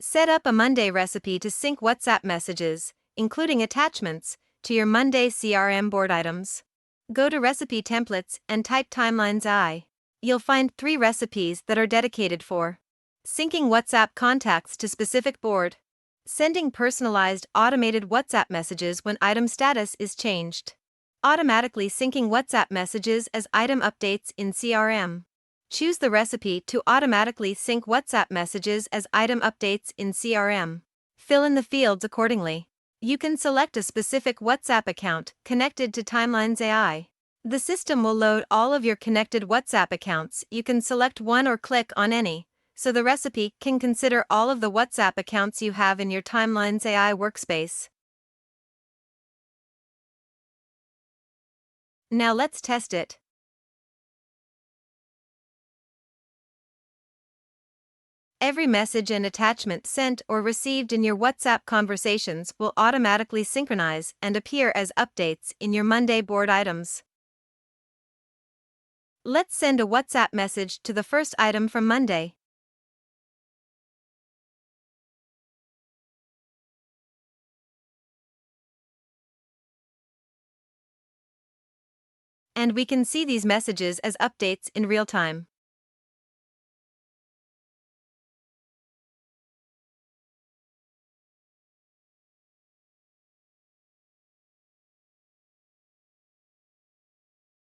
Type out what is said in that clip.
Set up a Monday recipe to sync WhatsApp messages, including attachments, to your Monday CRM board items. Go to Recipe Templates and type TimelinesAI. You'll find 3 recipes that are dedicated for syncing WhatsApp contacts to specific board, sending personalized automated WhatsApp messages when item status is changed, automatically syncing WhatsApp messages as item updates in CRM. Choose the recipe to automatically sync WhatsApp messages as item updates in CRM. Fill in the fields accordingly. You can select a specific WhatsApp account connected to TimelinesAI. The system will load all of your connected WhatsApp accounts. You can select one or click on any, so the recipe can consider all of the WhatsApp accounts you have in your TimelinesAI workspace. Now let's test it. Every message and attachment sent or received in your WhatsApp conversations will automatically synchronize and appear as updates in your Monday board items. Let's send a WhatsApp message to the first item from Monday. And we can see these messages as updates in real time.